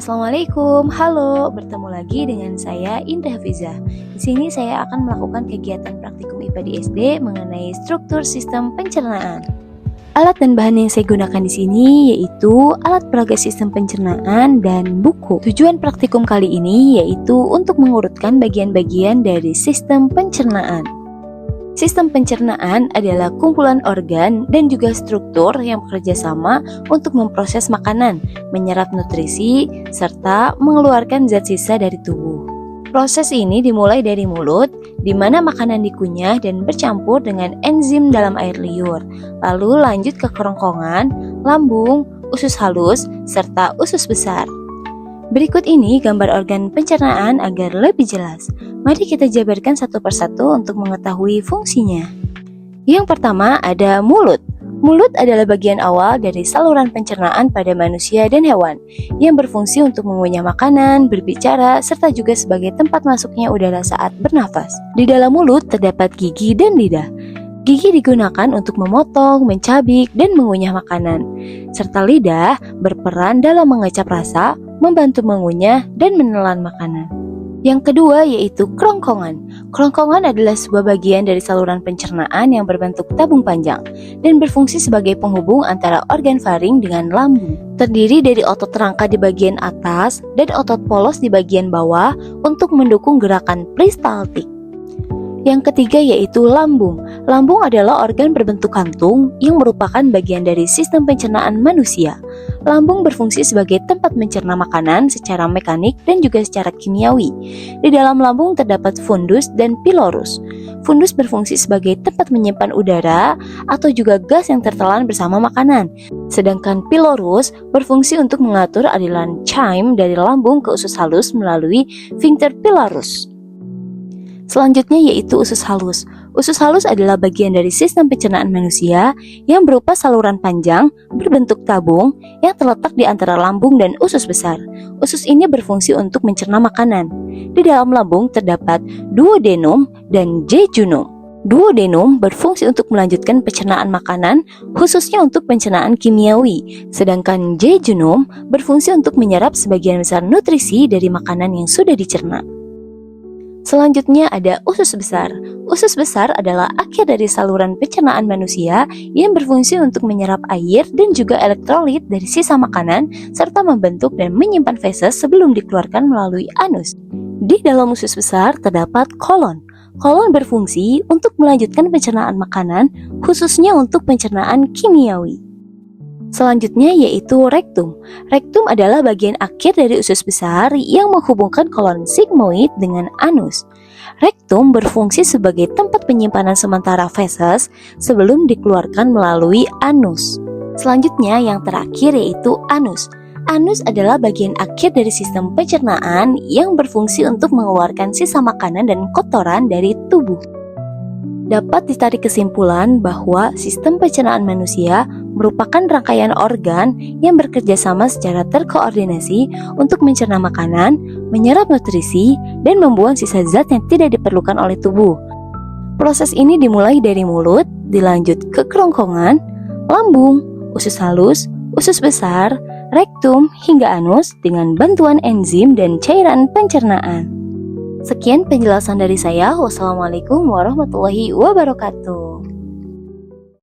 Assalamualaikum, halo, bertemu lagi dengan saya Indra Hafizah. Di sini saya akan melakukan kegiatan praktikum IPA di SD mengenai struktur sistem pencernaan. Alat dan bahan yang saya gunakan di sini yaitu alat peraga sistem pencernaan dan buku. Tujuan praktikum kali ini yaitu untuk mengurutkan bagian-bagian dari sistem pencernaan. Sistem pencernaan adalah kumpulan organ dan juga struktur yang bekerja sama untuk memproses makanan, menyerap nutrisi, serta mengeluarkan zat sisa dari tubuh. Proses ini dimulai dari mulut, di mana makanan dikunyah dan bercampur dengan enzim dalam air liur, lalu lanjut ke kerongkongan, lambung, usus halus, serta usus besar. Berikut ini gambar organ pencernaan agar lebih jelas. Mari kita jabarkan satu persatu untuk mengetahui fungsinya. Yang pertama ada mulut. Mulut adalah bagian awal dari saluran pencernaan pada manusia dan hewan, yang berfungsi untuk mengunyah makanan, berbicara, serta juga sebagai tempat masuknya udara saat bernafas. Di dalam mulut terdapat gigi dan lidah. Gigi digunakan untuk memotong, mencabik, dan mengunyah makanan, serta lidah berperan dalam mengecap rasa, membantu mengunyah, dan menelan makanan. Yang kedua yaitu kerongkongan. Kerongkongan adalah sebuah bagian dari saluran pencernaan yang berbentuk tabung panjang dan berfungsi sebagai penghubung antara organ faring dengan lambung. Terdiri dari otot rangka di bagian atas dan otot polos di bagian bawah untuk mendukung gerakan peristaltik. Yang ketiga yaitu lambung. Lambung adalah organ berbentuk kantung yang merupakan bagian dari sistem pencernaan manusia. Lambung berfungsi sebagai tempat mencerna makanan secara mekanik dan juga secara kimiawi. Di dalam lambung terdapat fundus dan pilorus. Fundus berfungsi sebagai tempat menyimpan udara atau juga gas yang tertelan bersama makanan. Sedangkan pilorus berfungsi untuk mengatur aliran chyme dari lambung ke usus halus melalui sphincter pilarus. Selanjutnya yaitu usus halus. Usus halus adalah bagian dari sistem pencernaan manusia yang berupa saluran panjang berbentuk tabung yang terletak di antara lambung dan usus besar. Usus ini berfungsi untuk mencerna makanan. Di dalam lambung terdapat duodenum dan jejunum. Duodenum berfungsi untuk melanjutkan pencernaan makanan, khususnya untuk pencernaan kimiawi, sedangkan jejunum berfungsi untuk menyerap sebagian besar nutrisi dari makanan yang sudah dicerna. Selanjutnya ada usus besar. Usus besar adalah akhir dari saluran pencernaan manusia yang berfungsi untuk menyerap air dan juga elektrolit dari sisa makanan serta membentuk dan menyimpan feses sebelum dikeluarkan melalui anus. Di dalam usus besar terdapat kolon. Kolon berfungsi untuk melanjutkan pencernaan makanan, khususnya untuk pencernaan kimiawi. Selanjutnya yaitu rektum. Rektum adalah bagian akhir dari usus besar yang menghubungkan kolon sigmoid dengan anus. Rektum berfungsi sebagai tempat penyimpanan sementara feses sebelum dikeluarkan melalui anus. Selanjutnya yang terakhir yaitu anus. Anus adalah bagian akhir dari sistem pencernaan yang berfungsi untuk mengeluarkan sisa makanan dan kotoran dari tubuh. Dapat ditarik kesimpulan bahwa sistem pencernaan manusia merupakan rangkaian organ yang bekerja sama secara terkoordinasi untuk mencerna makanan, menyerap nutrisi, dan membuang sisa zat yang tidak diperlukan oleh tubuh. Proses ini dimulai dari mulut, dilanjut ke kerongkongan, lambung, usus halus, usus besar, rektum, hingga anus dengan bantuan enzim dan cairan pencernaan. Sekian penjelasan dari saya. Wassalamualaikum warahmatullahi wabarakatuh.